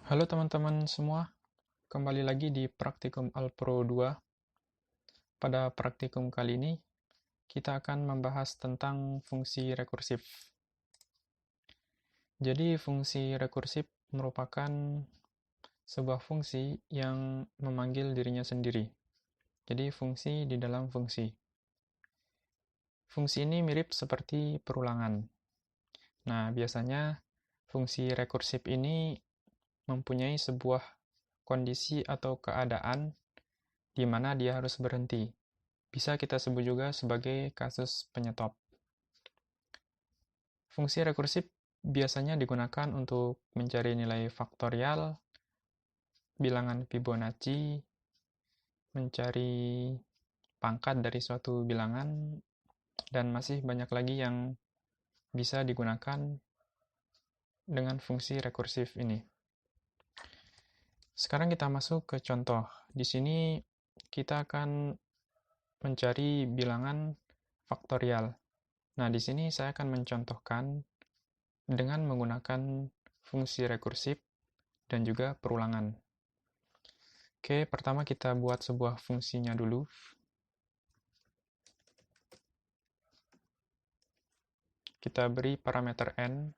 Halo teman-teman semua, kembali lagi di Praktikum Alpro 2. Pada praktikum kali ini, kita akan membahas tentang fungsi rekursif. Jadi, fungsi rekursif merupakan sebuah fungsi yang memanggil dirinya sendiri. Jadi, fungsi di dalam fungsi. Fungsi ini mirip seperti perulangan. Nah, biasanya fungsi rekursif ini mempunyai sebuah kondisi atau keadaan di mana dia harus berhenti. Bisa kita sebut juga sebagai kasus penyetop. Fungsi rekursif biasanya digunakan untuk mencari nilai faktorial, bilangan Fibonacci, mencari pangkat dari suatu bilangan, dan masih banyak lagi yang bisa digunakan dengan fungsi rekursif ini. Sekarang kita masuk ke contoh. Di sini kita akan mencari bilangan faktorial. Nah, di sini saya akan mencontohkan dengan menggunakan fungsi rekursif dan juga perulangan. Oke, pertama kita buat sebuah fungsinya dulu. Kita beri parameter n.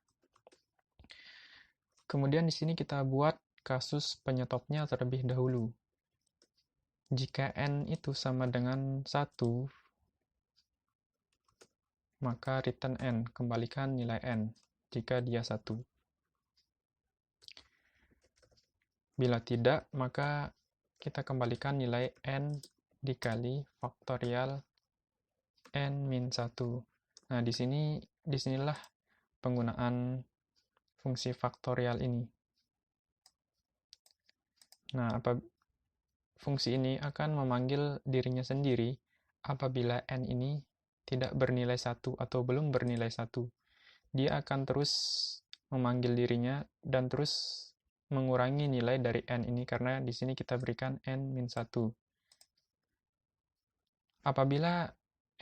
Kemudian di sini kita buat kasus penyetopnya terlebih dahulu. Jika n itu sama dengan 1, maka return n, kembalikan nilai n jika dia 1. Bila tidak, maka kita kembalikan nilai n dikali faktorial n min 1. Nah, disinilah penggunaan fungsi faktorial ini. Nah, fungsi ini akan memanggil dirinya sendiri apabila n ini tidak bernilai 1 atau belum bernilai 1. Dia akan terus memanggil dirinya dan terus mengurangi nilai dari n ini karena di sini kita berikan n min 1. Apabila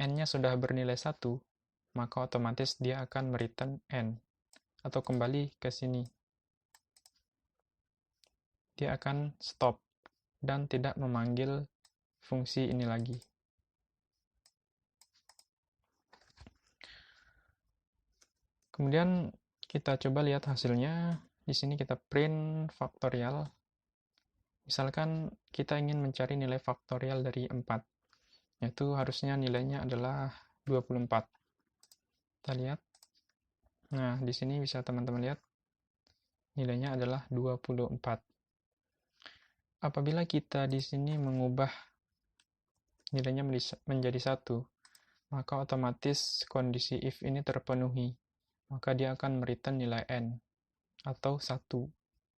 n-nya sudah bernilai 1, maka otomatis dia akan mereturn n atau kembali ke sini. Dia akan stop dan tidak memanggil fungsi ini lagi. Kemudian kita coba lihat hasilnya. Di sini kita print faktorial. Misalkan kita ingin mencari nilai faktorial dari 4, yaitu harusnya nilainya adalah 24. Kita lihat. Nah, di sini bisa teman-teman lihat nilainya adalah 24. Apabila kita di sini mengubah nilainya menjadi 1, maka otomatis kondisi if ini terpenuhi. Maka dia akan mereturn nilai n atau 1.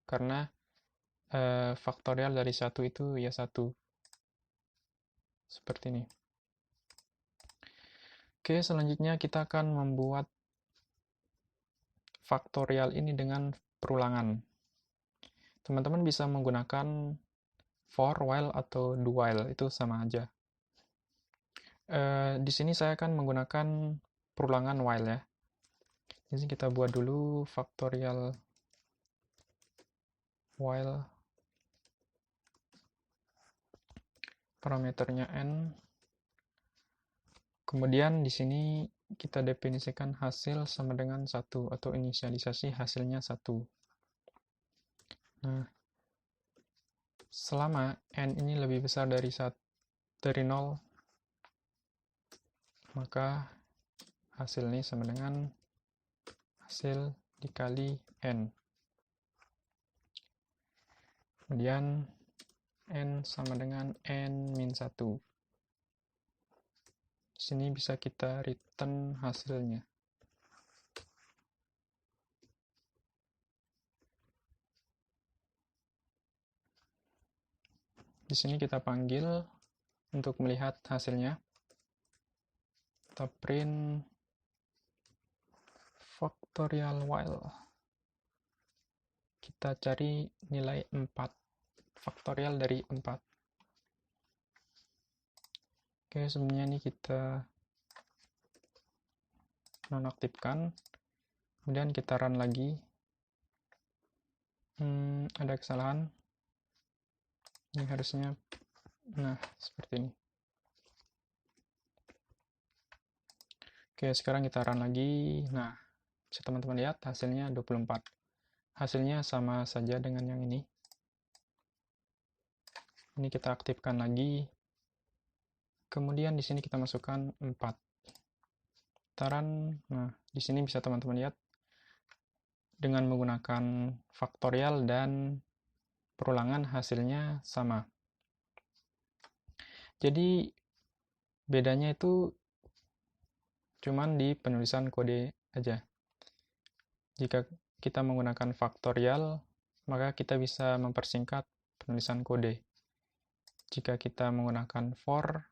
Karena faktorial dari 1 itu ya 1. Seperti ini. Oke, selanjutnya kita akan membuat faktorial ini dengan perulangan. Teman-teman bisa menggunakan for, while, atau do while, itu sama aja. Di sini saya akan menggunakan perulangan while ya. Jadi kita buat dulu faktorial while, parameternya n. Kemudian di sini kita definisikan hasil sama dengan 1 atau inisialisasi hasilnya 1. Nah, selama n ini lebih besar dari 0, maka hasil ini sama dengan hasil dikali n. Kemudian n sama dengan n min 1. Di sini bisa kita return hasilnya. Di sini kita panggil untuk melihat hasilnya. Kita print factorial while. Kita cari nilai 4. Faktorial dari 4. Oke, sebenarnya ini kita nonaktifkan. Kemudian kita run lagi. ada kesalahan. Ini harusnya, nah, seperti ini. Oke, sekarang kita run lagi. Nah, bisa teman-teman lihat hasilnya 24. Hasilnya sama saja dengan yang ini. Ini kita aktifkan lagi. Kemudian di sini kita masukkan 4. Taran, nah, di sini bisa teman-teman lihat dengan menggunakan faktorial dan perulangan hasilnya sama. Jadi bedanya itu cuman di penulisan kode aja. Jika kita menggunakan faktorial, maka kita bisa mempersingkat penulisan kode. Jika kita menggunakan for,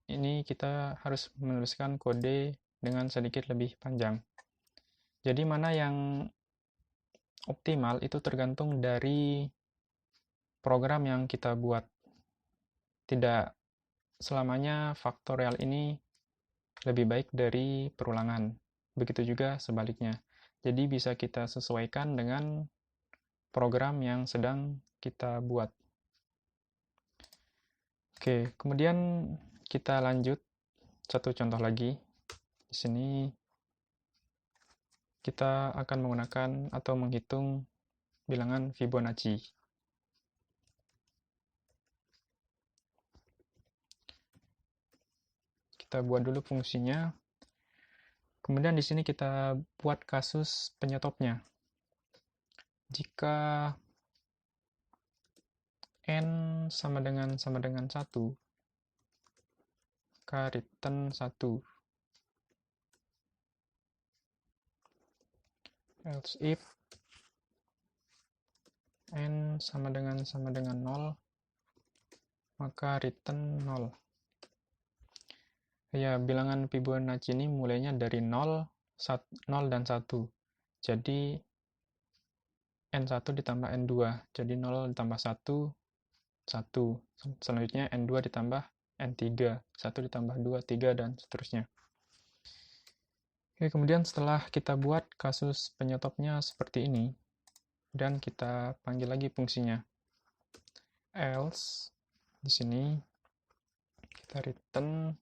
ini kita harus menuliskan kode dengan sedikit lebih panjang. Jadi mana yang optimal itu tergantung dari program yang kita buat. Tidak selamanya faktorial ini lebih baik dari perulangan. Begitu juga sebaliknya. Jadi bisa kita sesuaikan dengan program yang sedang kita buat. Oke, kemudian kita lanjut satu contoh lagi. Di sini kita akan menggunakan atau menghitung bilangan Fibonacci. Kita buat dulu fungsinya. Kemudian di sini kita buat kasus penyetopnya. Jika n sama dengan 1, maka return 1. Else if n sama dengan 0, maka return 0. Ya, bilangan Fibonacci ini mulainya dari 0 dan 1. Jadi N1 ditambah N2. Jadi 0 ditambah 1, 1. Selanjutnya N2 ditambah N3. 1 ditambah 2, 3, dan seterusnya. Oke, kemudian setelah kita buat kasus penyetopnya seperti ini, dan kita panggil lagi fungsinya. Else, di sini kita return,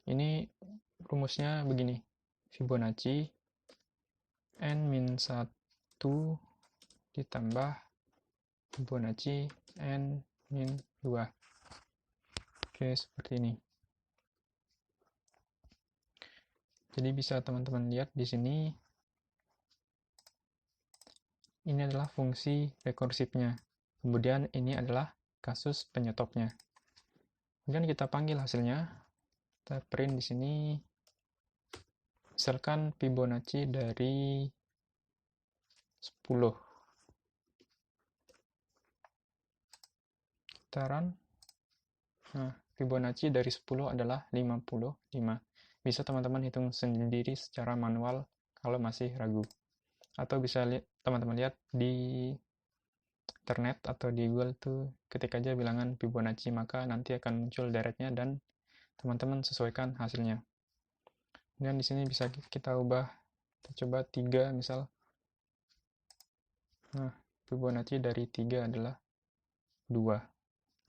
ini rumusnya begini. Fibonacci n-1 ditambah Fibonacci n-2. Oke, seperti ini. Jadi bisa teman-teman lihat di sini, ini adalah fungsi rekursifnya. Kemudian ini adalah kasus penyetopnya. Kemudian kita panggil hasilnya. Kita print di sini. Misalkan Fibonacci dari 10. Kita run. Nah, Fibonacci dari 10 adalah 55. Bisa teman-teman hitung sendiri secara manual kalau masih ragu. Atau bisa teman-teman lihat di internet atau di Google tuh ketik aja bilangan Fibonacci, maka nanti akan muncul deretnya dan teman-teman sesuaikan hasilnya. Dan di sini bisa kita ubah, kita coba 3 misal. Nah, Fibonacci dari 3 adalah 2.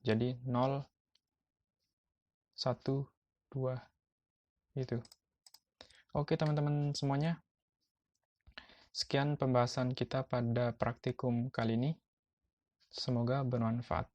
Jadi 0, 1, 2. Gitu. Oke teman-teman semuanya. Sekian pembahasan kita pada praktikum kali ini. Semoga bermanfaat.